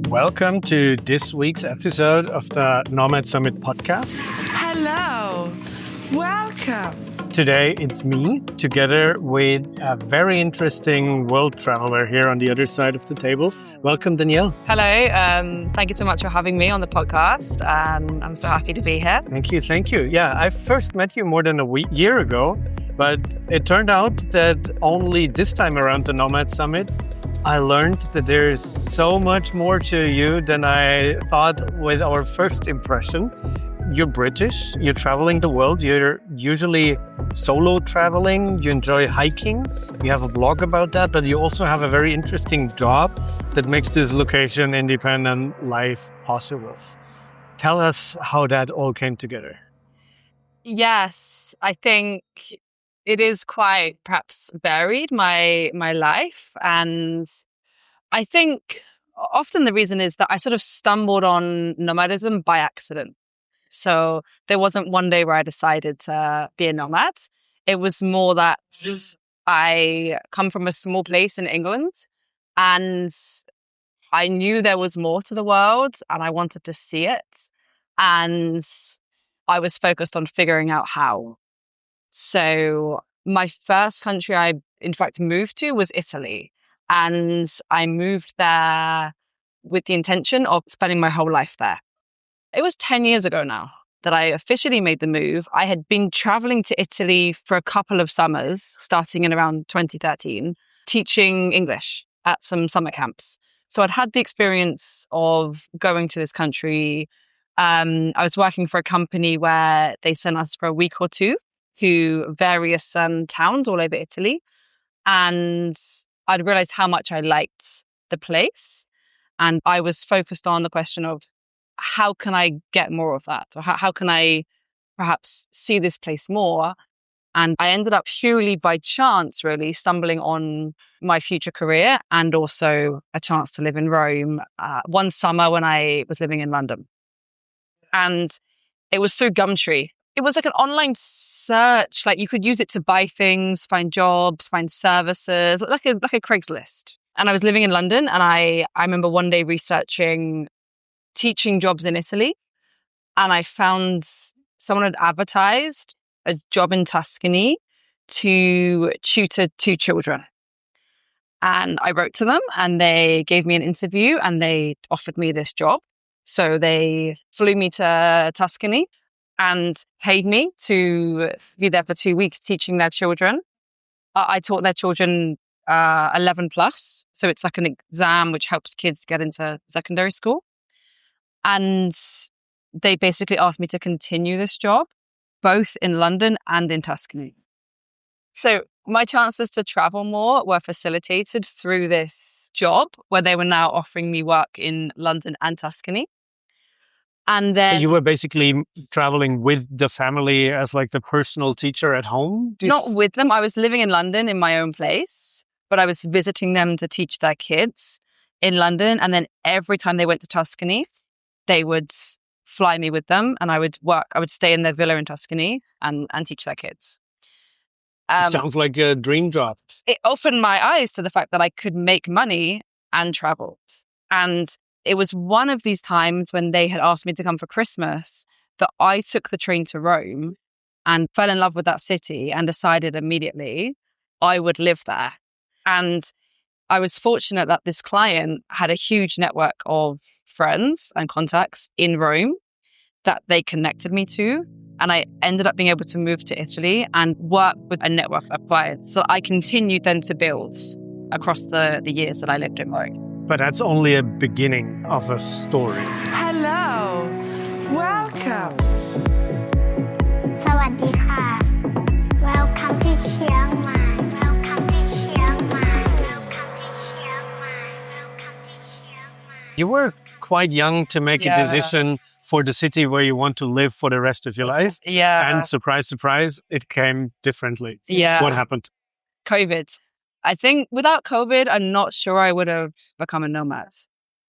Welcome to this week's episode of the Nomad Summit podcast. Hello, welcome. Today it's me together with a very interesting world traveler here on the other side of the table. Welcome, Danielle. Hello, thank you so much for having me on the podcast. I'm so happy to be here. Thank you. Yeah, I first met you more than a year ago, but it turned out that only this time around the Nomad Summit, I learned that there's so much more to you than I thought with our first impression. You're British, you're traveling the world, you're usually solo traveling, you enjoy hiking, you have a blog about that, but you also have a very interesting job that makes this location independent life possible. Tell us how that all came together. Yes, I think it is quite perhaps varied, my life. And I think often the reason is that I sort of stumbled on nomadism by accident. So there wasn't one day where I decided to be a nomad. It was more that I come from a small place in England and I knew there was more to the world and I wanted to see it. And I was focused on figuring out how. So my first country I, in fact, moved to was Italy. And I moved there with the intention of spending my whole life there. It was 10 years ago now that I officially made the move. I had been traveling to Italy for a couple of summers, starting in around 2013, teaching English at some summer camps. So I'd had the experience of going to this country. I was working for a company where they sent us for a week or two to various towns all over Italy. And I'd realized how much I liked the place. And I was focused on the question of how can I get more of that? Or how can I perhaps see this place more? And I ended up purely by chance, really, stumbling on my future career and also a chance to live in Rome one summer when I was living in London. And it was through Gumtree. It was like an online search, like you could use it to buy things, find jobs, find services, like a Craigslist. And I was living in London and I remember one day researching teaching jobs in Italy. And I found someone had advertised a job in Tuscany to tutor 2 children. And I wrote to them and they gave me an interview and they offered me this job. So they flew me to Tuscany and paid me to be there for 2 weeks teaching their children. I taught their children 11 plus. So it's like an exam which helps kids get into secondary school. And they basically asked me to continue this job, both in London and in Tuscany. So my chances to travel more were facilitated through this job where they were now offering me work in London and Tuscany. And then, so you were basically traveling with the family as like the personal teacher at home? Not with them. I was living in London in my own place, but I was visiting them to teach their kids in London. And then every time they went to Tuscany, they would fly me with them and I would stay in their villa in Tuscany and teach their kids. Sounds like a dream job. It opened my eyes to the fact that I could make money and travel. And it was one of these times when they had asked me to come for Christmas that I took the train to Rome and fell in love with that city and decided immediately I would live there. And I was fortunate that this client had a huge network of friends and contacts in Rome that they connected me to. And I ended up being able to move to Italy and work with a network of clients. So I continued then to build across the years that I lived in Rome. But that's only a beginning of a story. Hello, welcome. สวัสดีค่ะ Welcome to เชียงใหม่ Welcome to เชียงใหม่ Welcome to เชียงใหม่ Welcome to เชียงใหม่ You were quite young to make a decision for the city where you want to live for the rest of your life. Yeah. And surprise, surprise, it came differently. Yeah. What happened? COVID. I think without COVID, I'm not sure I would have become a nomad.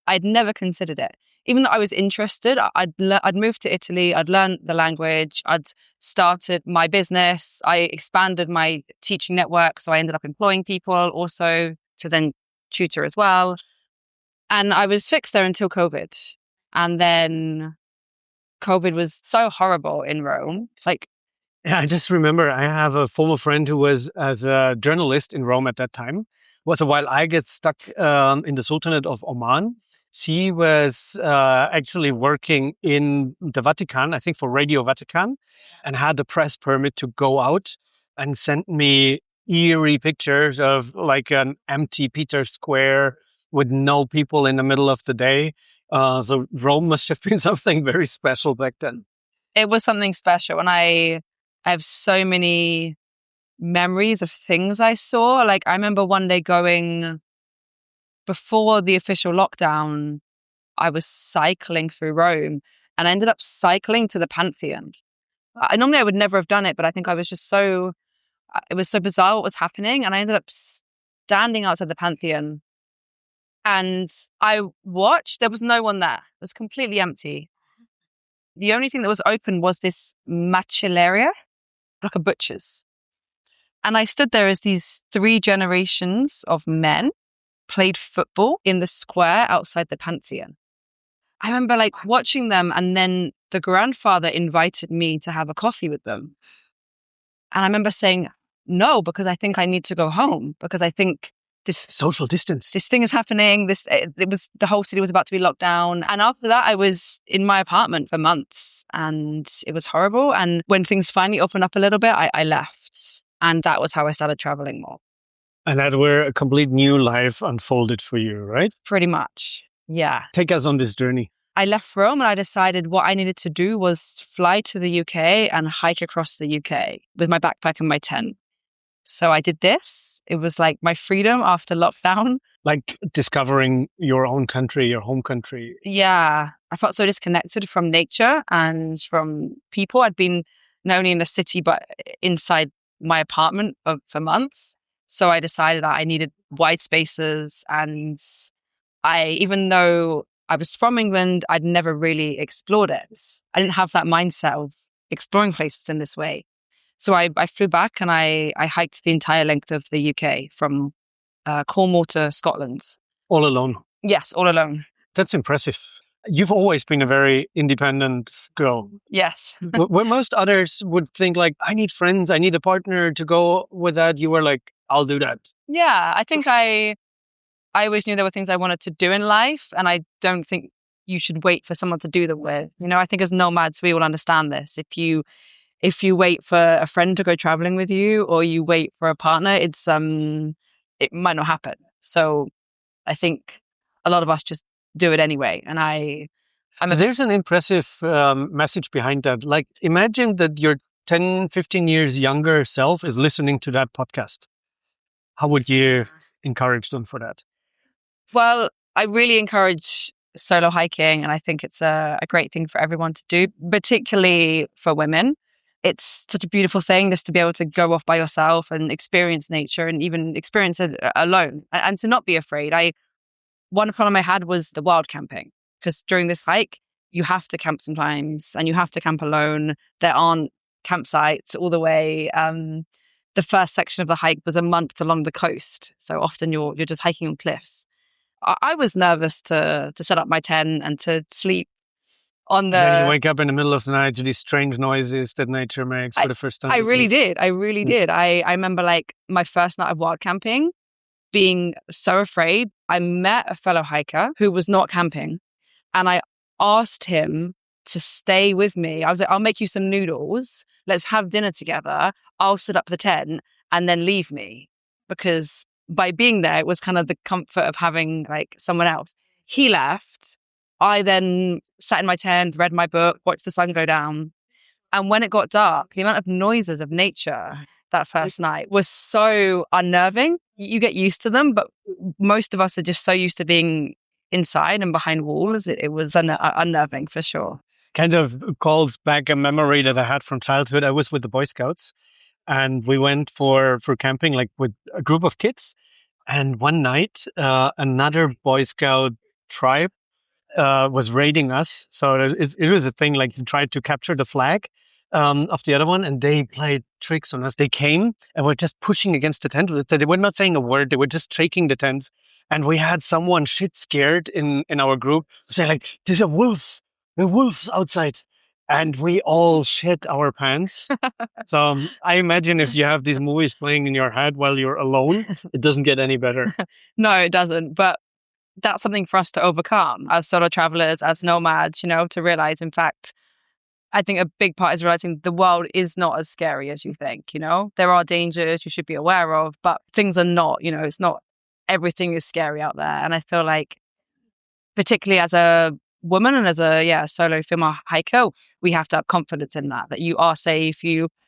I'd never considered it. Even though I was interested, I'd moved to Italy, I'd learned the language, I'd started my business, I expanded my teaching network, so I ended up employing people also to then tutor as well. And I was fixed there until COVID. And then COVID was so horrible in Rome. Like, Yeah, I just remember I have a former friend who was as a journalist in Rome at that time. Was a while I get stuck in the Sultanate of Oman. She was actually working in the Vatican, I think for Radio Vatican, and had the press permit to go out and sent me eerie pictures of like an empty Peter Square with no people in the middle of the day. So Rome must have been something very special back then. it was something special. And I have so many memories of things I saw. Like, I remember one day going, before the official lockdown, I was cycling through Rome and I ended up cycling to the Pantheon. Normally I would never have done it, but I think I was just so, it was so bizarre what was happening. And I ended up standing outside the Pantheon and I watched, there was no one there. It was completely empty. The only thing that was open was this macellaria, like a butcher's. And I stood there as these 3 generations of men played football in the square outside the Pantheon. I remember like watching them, and then the grandfather invited me to have a coffee with them. And I remember saying no, because I think I need to go home, because I think this Social distance. this thing is happening. It was, the whole city was about to be locked down. And after that, I was in my apartment for months and it was horrible. And when things finally opened up a little bit, I left. And that was how I started traveling more. And that where a complete new life unfolded for you, right? Pretty much. Yeah. Take us on this journey. I left Rome and I decided what I needed to do was fly to the UK and hike across the UK with my backpack and my tent. So I did this. It was like my freedom after lockdown. Like discovering your own country, your home country. Yeah. I felt so disconnected from nature and from people. I'd been not only in the city, but inside my apartment for months. So I decided that I needed wide spaces. And even though I was from England, I'd never really explored it. I didn't have that mindset of exploring places in this way. So I flew back and I hiked the entire length of the UK from Cornwall to Scotland. All alone. Yes, all alone. That's impressive. You've always been a very independent girl. Yes. Where most others would think like, I need friends, I need a partner to go with that. You were like, I'll do that. Yeah, I think I always knew there were things I wanted to do in life. And I don't think you should wait for someone to do them with. You know, I think as nomads, we all understand this. If you wait for a friend to go traveling with you or you wait for a partner, it might not happen. So I think a lot of us just do it anyway. And So there's an impressive message behind that. Like, imagine that your 10, 15 years younger self is listening to that podcast. How would you encourage them for that? Well, I really encourage solo hiking, and I think it's a great thing for everyone to do, particularly for women. It's such a beautiful thing just to be able to go off by yourself and experience nature and even experience it alone and to not be afraid. One problem I had was the wild camping, because during this hike, you have to camp sometimes and you have to camp alone. There aren't campsites all the way. The first section of the hike was a month along the coast. So often you're just hiking on cliffs. I was nervous to set up my tent and to sleep on the... And then you wake up in the middle of the night to these strange noises that nature makes for the first time. I really did. I really did. I remember like my first night of wild camping, being so afraid. I met a fellow hiker who was not camping and I asked him to stay with me. I was like, I'll make you some noodles. Let's have dinner together. I'll set up the tent and then leave me. Because by being there, it was kind of the comfort of having like someone else. He left. I then sat in my tent, read my book, watched the sun go down. And when it got dark, the amount of noises of nature that first night was so unnerving. You get used to them, but most of us are just so used to being inside and behind walls. It was unnerving for sure. Kind of calls back a memory that I had from childhood. I was with the Boy Scouts and we went for camping like with a group of kids. And one night, another Boy Scout tribe was raiding us. So it was a thing like to try to capture the flag. of the other one, and they played tricks on us. They came and were just pushing against the tent. They were not saying a word. They were just shaking the tents. And we had someone shit scared in our group saying like, "There's a wolf. The wolf's outside." And we all shit our pants. So I imagine if you have these movies playing in your head while you're alone, it doesn't get any better. No, it doesn't. But that's something for us to overcome as solo travelers, as nomads, to realize, in fact, I think a big part is realizing the world is not as scary as you think, There are dangers you should be aware of, but things are not, it's not everything is scary out there. And I feel like, particularly as a woman and as a solo female hiker, we have to have confidence in that you are safe.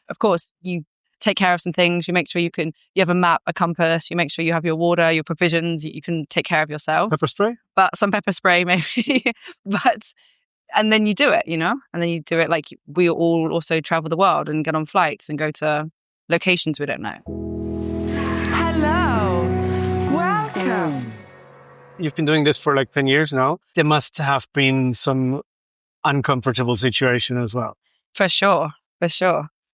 Of course, you take care of some things. You make sure you have a map, a compass. You make sure you have your water, your provisions. You can take care of yourself. Pepper spray? But some pepper spray maybe. And then you do it, And then you do it like we all also travel the world and get on flights and go to locations we don't know. Hello. Welcome. You've been doing this for like 10 years now. There must have been some uncomfortable situation as well. For sure.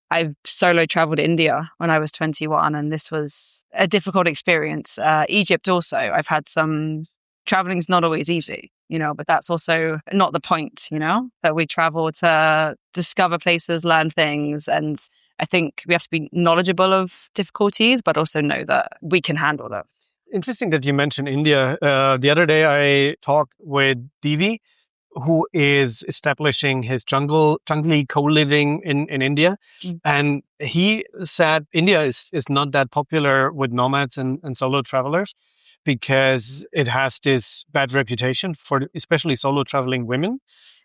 I've solo traveled to India when I was 21, and this was a difficult experience. Egypt also. I've had some... Traveling's not always easy, but that's also not the point, that we travel to discover places, learn things. And I think we have to be knowledgeable of difficulties, but also know that we can handle them. Interesting that you mentioned India. The other day I talked with Divi, who is establishing his jungly co-living in India. Mm. And he said India is not that popular with nomads and solo travelers because it has this bad reputation for especially solo traveling women.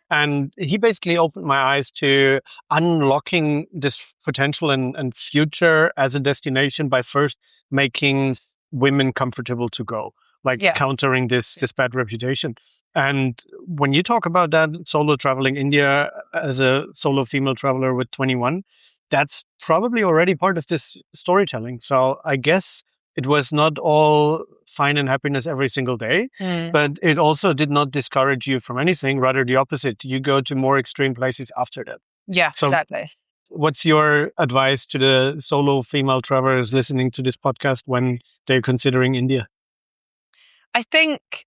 And he basically opened my eyes to unlocking this potential and future as a destination by first making women comfortable to go, countering this bad reputation. And when you talk about that solo traveling India as a solo female traveler with 21, that's probably already part of this storytelling. So I guess it was not all fine and happiness every single day, but it also did not discourage you from anything. Rather the opposite. You go to more extreme places after that. Yeah, so exactly. What's your advice to the solo female travelers listening to this podcast when they're considering India? I think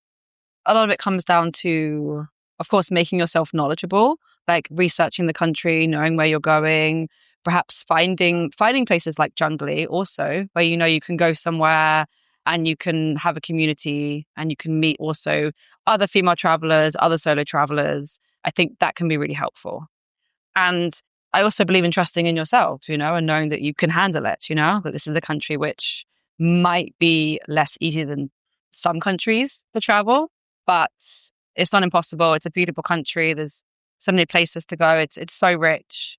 a lot of it comes down to, of course, making yourself knowledgeable, like researching the country, knowing where you're going, perhaps finding places like Jungly also, where you can go somewhere and you can have a community and you can meet also other female travelers, other solo travelers. I think that can be really helpful. And I also believe in trusting in yourself, and knowing that you can handle it, that this is a country which might be less easy than some countries to travel, but it's not impossible. It's a beautiful country. There's so many places to go. It's so rich.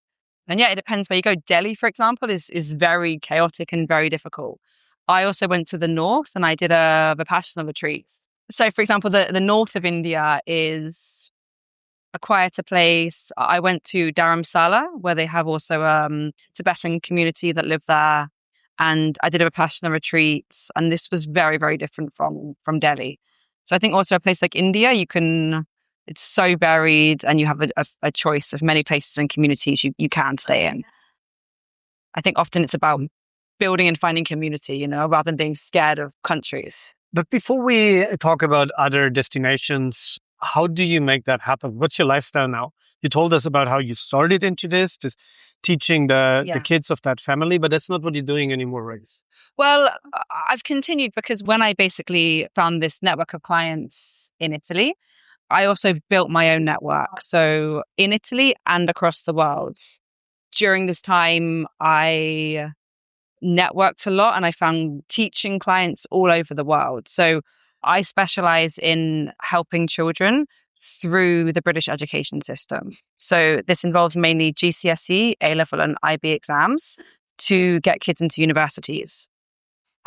And it depends where you go. Delhi, for example, is very chaotic and very difficult. I also went to the north and I did a Vipassana retreat. So, for example, the north of India is a quieter place. I went to Dharamsala, where they have also a Tibetan community that live there. And I did a Vipassana retreat. And this was very, very different from Delhi. So I think also a place like India, it's so varied and you have a choice of many places and communities you can stay in. I think often it's about building and finding community, rather than being scared of countries. But before we talk about other destinations, how do you make that happen? What's your lifestyle now? You told us about how you started into this teaching the kids of that family, but that's not what you're doing anymore, right? Well, I've continued because when I basically found this network of clients in Italy, I also built my own network. So in Italy and across the world. During this time, I networked a lot and I found teaching clients all over the world. So I specialize in helping children through the British education system. So this involves mainly GCSE, A-level and IB exams to get kids into universities.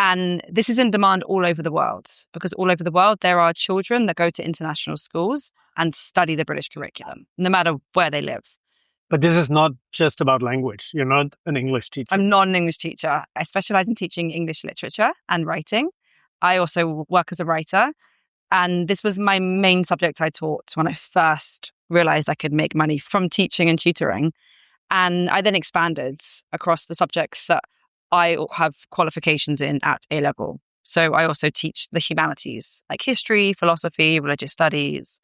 And this is in demand all over the world because all over the world, there are children that go to international schools and study the British curriculum, no matter where they live. But this is not just about language. You're not an English teacher. I'm not an English teacher. I specialize in teaching English literature and writing. I also work as a writer. And this was my main subject I taught when I first realized I could make money from teaching and tutoring. And I then expanded across the subjects that I have qualifications in at A level. So I also teach the humanities, like history, philosophy, religious studies.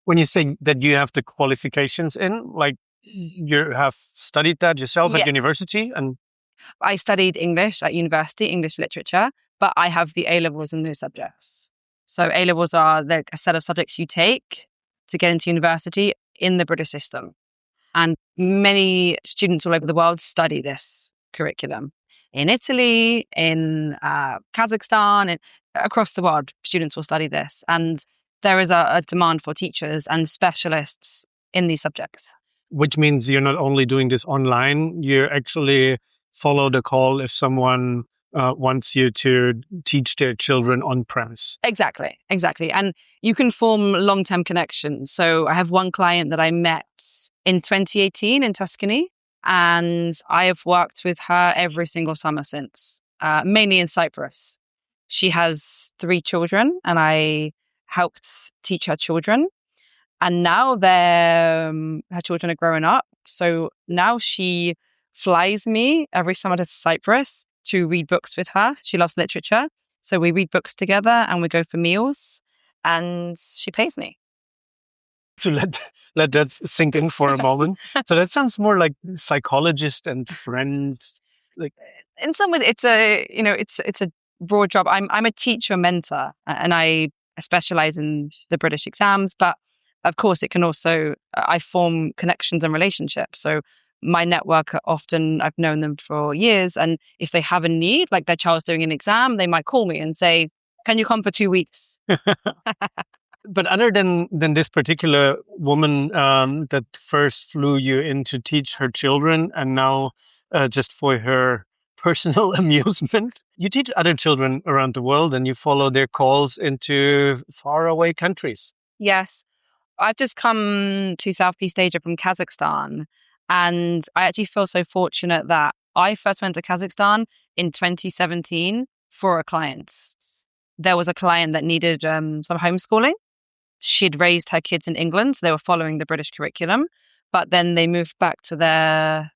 When you say that you have the qualifications in, like you have studied that yourself Yeah. at university, and I studied English at university, English literature, but I have the A levels in those subjects. So A levels are a set of subjects you take to get into university in the British system. And many students all over the world study this curriculum. In Italy, in Kazakhstan, and across the world, students will study this. And there is a demand for teachers and specialists in these subjects. which means you're not only doing this online, you actually follow the call if someone wants you to teach their children on premise. Exactly. And you can form long-term connections. So I have one client that I met in 2018 in Tuscany, and I have worked with her every single summer since, mainly in Cyprus. She has 3 children, and I helped teach her children. And now her children are growing up. So now she flies me every summer to Cyprus to read books with her. She loves literature. So we read books together and we go for meals, and she pays me. To let that sink in for a moment. So that sounds more like psychologist and friend. Like, In some ways, it's a broad job. I'm a teacher mentor, and I specialize in the British exams, but of course it can also, I form connections and relationships. So my network, often I've known them for years, and if they have a need, like their child's doing an exam, they might call me and say, can you come for 2 weeks? but other than this particular woman that first flew you in to teach her children, and now just for her personal amusement, you teach other children around the world, and you follow their calls into faraway countries. Yes. I've just come to Southeast Asia from Kazakhstan, and I actually feel so fortunate that I first went to Kazakhstan in 2017 for a client. There was a client that needed some homeschooling. She'd raised her kids in England, so they were following the British curriculum, but then they moved back to their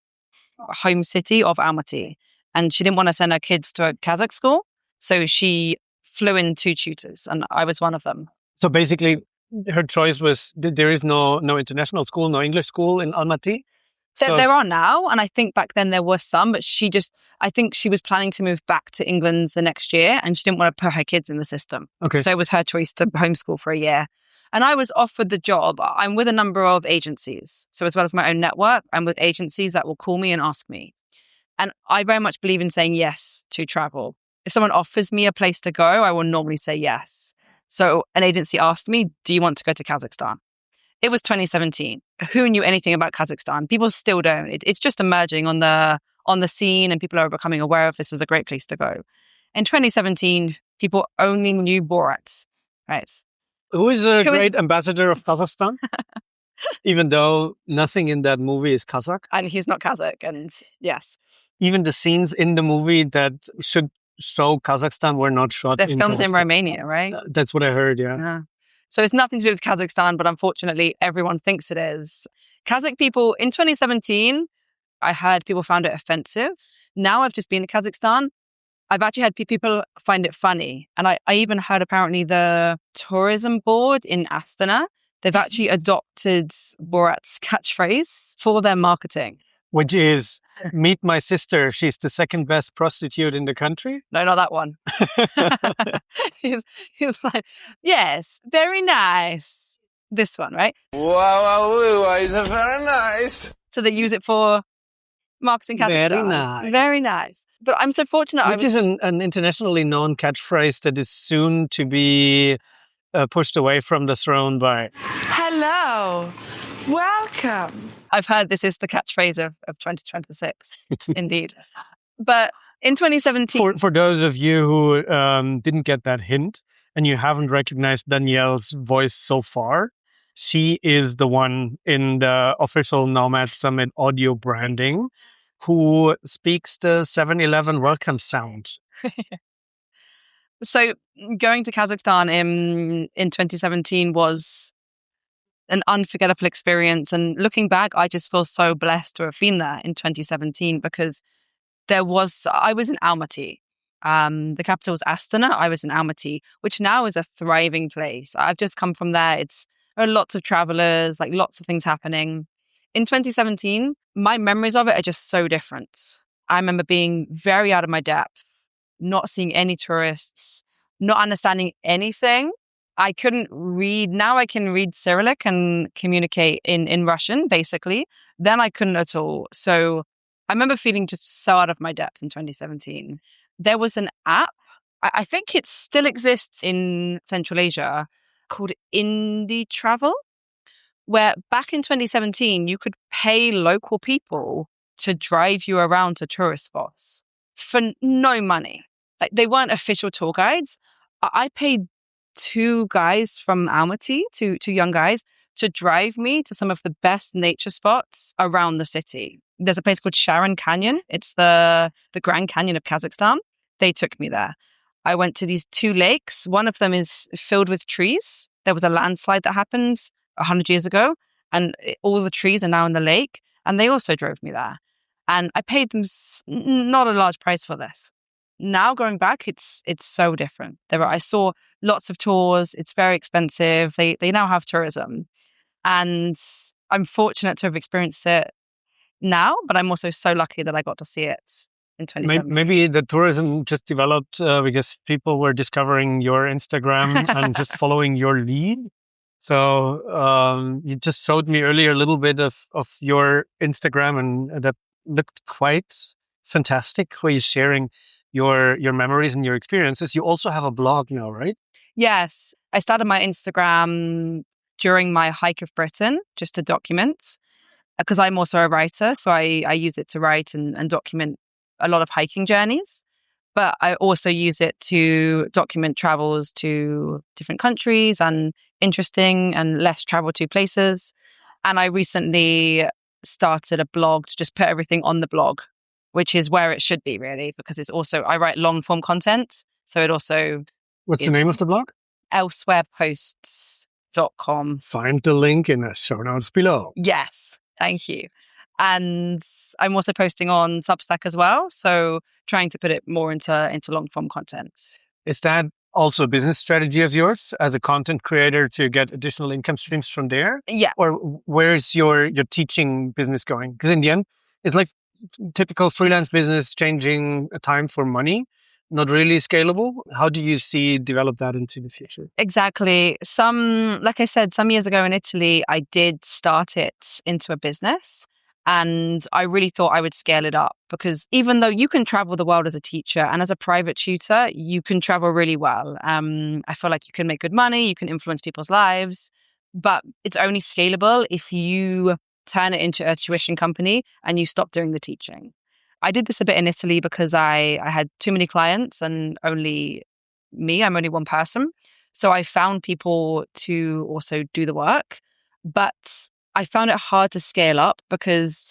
home city of Almaty, and she didn't want to send her kids to a Kazakh school, so she flew in 2 tutors, and I was one of them. So basically, her choice was there is no international school, no English school in Almaty. There are now, and I think back then there were some, but I think she was planning to move back to England the next year, and she didn't want to put her kids in the system. Okay. So it was her choice to homeschool for a year. And I was offered the job. I'm with a number of agencies. So as well as my own network, I'm with agencies that will call me and ask me. And I very much believe in saying yes to travel. If someone offers me a place to go, I will normally say yes. So an agency asked me, do you want to go to Kazakhstan? It was 2017. Who knew anything about Kazakhstan? People still don't. It's just emerging on the scene, and people are becoming aware of this as a great place to go. In 2017, people only knew Borat, right? Who is a great ambassador of Kazakhstan? Even though nothing in that movie is Kazakh. And he's not Kazakh, and yes. Even the scenes in the movie that should show Kazakhstan were not shot They're in filmed Kazakhstan. in Romania, right? That's what I heard, yeah. Yeah. So it's nothing to do with Kazakhstan, but unfortunately, everyone thinks it is. Kazakh people, in 2017, I heard people found it offensive. Now I've just been to Kazakhstan. I've actually had people find it funny. And I even heard apparently the tourism board in Astana, they've actually adopted Borat's catchphrase for their marketing. Which is, meet my sister. She's the second best prostitute in the country. No, not that one. He's like, yes, very nice. This one, right? Wow, it's very nice. So they use it for marketing Kazakhstan. Very nice. Very nice. But I'm so fortunate. Which is an internationally known catchphrase that is soon to be pushed away from the throne by... Hello. Welcome. I've heard this is the catchphrase of 2026. Indeed. But in 2017... For those of you who didn't get that hint and you haven't recognized Danielle's voice so far, she is the one in the official Nomad Summit audio branding who speaks the 7-Eleven welcome sound. So going to Kazakhstan in 2017 was an unforgettable experience. And looking back, I just feel so blessed to have been there in 2017 because I was in Almaty. The capital was Astana. I was in Almaty, which now is a thriving place. I've just come from there. There are lots of travelers, like lots of things happening. In 2017, my memories of it are just so different. I remember being very out of my depth, not seeing any tourists, not understanding anything. I couldn't read. Now I can read Cyrillic and communicate in Russian, basically. Then I couldn't at all. So I remember feeling just so out of my depth in 2017. There was an app, I think it still exists in Central Asia, called Indie Travel, where back in 2017, you could pay local people to drive you around to tourist spots for no money. Like, they weren't official tour guides. I paid two guys from Almaty, two young guys, to drive me to some of the best nature spots around the city. There's a place called Sharon Canyon. It's the Grand Canyon of Kazakhstan. They took me there. I went to these two lakes. One of them is filled with trees. There was a landslide that happened 100 years ago, and all the trees are now in the lake. And they also drove me there. And I paid them not a large price for this. Now going back, it's so different. I saw lots of tours. It's very expensive. They now have tourism. And I'm fortunate to have experienced it now, but I'm also so lucky that I got to see it in 2017. Maybe the tourism just developed because people were discovering your Instagram and just following your lead. So you just showed me earlier a little bit of your Instagram, and that looked quite fantastic, where you're sharing your memories and your experiences. You also have a blog now, right? Yes. I started my Instagram during my hike of Britain, just to document, because I'm also a writer. So I use it to write and document a lot of hiking journeys. But I also use it to document travels to different countries and interesting and less traveled to places. And I recently started a blog to just put everything on the blog, which is where it should be, really, because it's also, I write long form content. So it also... What's the name of the blog? elsewhereposts.com. Find the link in the show notes below. Yes, thank you. And I'm also posting on Substack as well. So trying to put it more into long form content. Is that also a business strategy of yours as a content creator to get additional income streams from there? Yeah. Or where's your teaching business going? Because in the end, it's like typical freelance business, changing time for money, not really scalable. How do you develop that into the future? Exactly. Like I said, some years ago in Italy, I did start it into a business. And I really thought I would scale it up, because even though you can travel the world as a teacher and as a private tutor, you can travel really well. I feel like you can make good money, you can influence people's lives, but it's only scalable if you turn it into a tuition company and you stop doing the teaching. I did this a bit in Italy because I had too many clients and only me, I'm only one person. So I found people to also do the work, but I found it hard to scale up because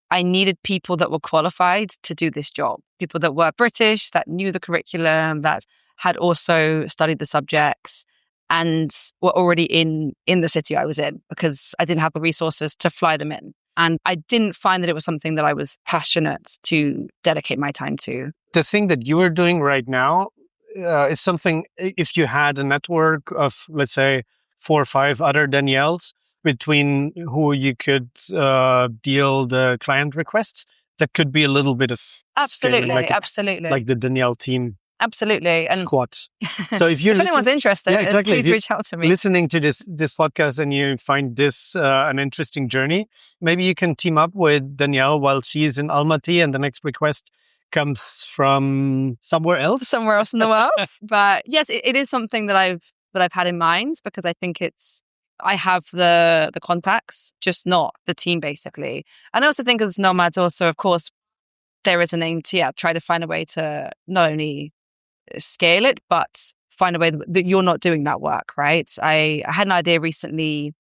I needed people that were qualified to do this job, people that were British, that knew the curriculum, that had also studied the subjects and were already in the city I was in, because I didn't have the resources to fly them in. And I didn't find that it was something that I was passionate to dedicate my time to. The thing that you are doing right now is something, if you had a network of, let's say, 4 or 5 other Danielles, between who you could deal the client requests, that could be a little bit of absolutely, scaling, absolutely, like the Danielle team, absolutely, and squad. So if you're if anyone's interested, exactly. please reach out to me. Listening to this podcast and you find this an interesting journey, maybe you can team up with Danielle while she's in Almaty, and the next request comes from somewhere else in the world. But yes, it is something that I've had in mind, because I think I have the contacts, just not the team, basically. And I also think as nomads, also, of course, there is an aim to try to find a way to not only scale it, but find a way that you're not doing that work, right? I had an idea recently,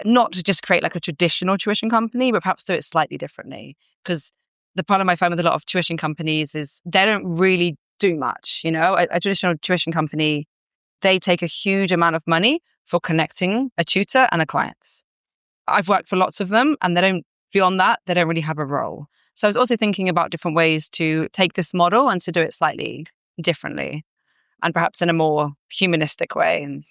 not to just create like a traditional tuition company, but perhaps do it slightly differently. Because the problem I find with a lot of tuition companies is they don't really do much. A traditional tuition company, they take a huge amount of money, for connecting a tutor and a client. I've worked for lots of them, and beyond that, they don't really have a role. So I was also thinking about different ways to take this model and to do it slightly differently, and perhaps in a more humanistic way. And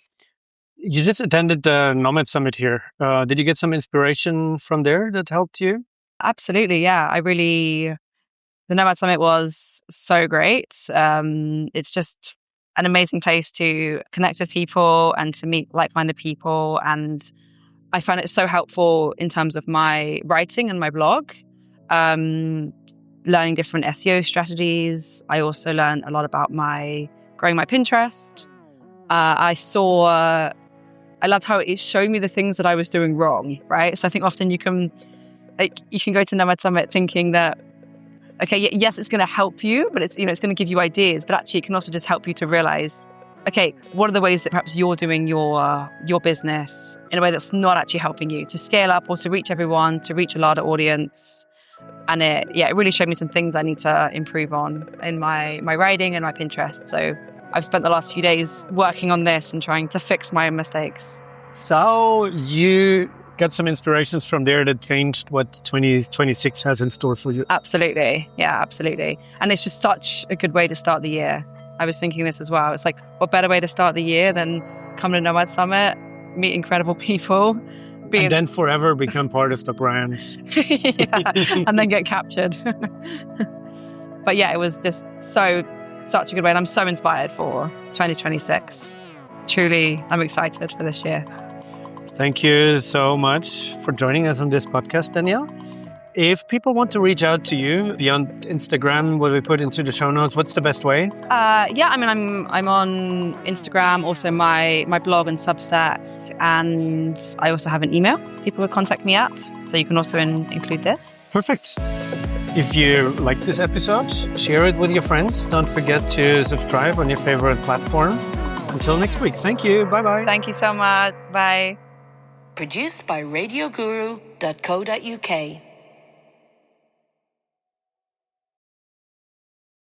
you just attended the Nomad Summit here. Did you get some inspiration from there that helped you? Absolutely, yeah. The Nomad Summit was so great. It's just an amazing place to connect with people and to meet like-minded people. And I found it so helpful in terms of my writing and my blog, learning different SEO strategies. I also learned a lot about growing my Pinterest. I loved how it showed me the things that I was doing wrong, right? So I think often you can go to Nomad Summit thinking that, okay, yes, it's going to help you, but it's going to give you ideas, but actually it can also just help you to realize, okay, what are the ways that perhaps you're doing your business in a way that's not actually helping you to scale up or to reach everyone, to reach a larger audience. And it really showed me some things I need to improve on in my writing and my Pinterest. So I've spent the last few days working on this and trying to fix my mistakes. So you got some inspirations from there that changed what 2026 has in store for you? Absolutely. Yeah, absolutely. And it's just such a good way to start the year. I was thinking this as well. It's like, what better way to start the year than come to Nomad Summit, meet incredible people. And then forever become part of the brand. Yeah, and then get captured. But yeah, it was just such a good way. And I'm so inspired for 2026. Truly, I'm excited for this year. Thank you so much for joining us on this podcast, Danielle. If people want to reach out to you beyond Instagram, will we put into the show notes? What's the best way? I'm on Instagram, also my blog and Substack, and I also have an email people would contact me at. So you can also include this. Perfect. If you like this episode, share it with your friends. Don't forget to subscribe on your favorite platform. Until next week. Thank you. Bye-bye. Thank you so much. Bye. Produced by radioguru.co.uk.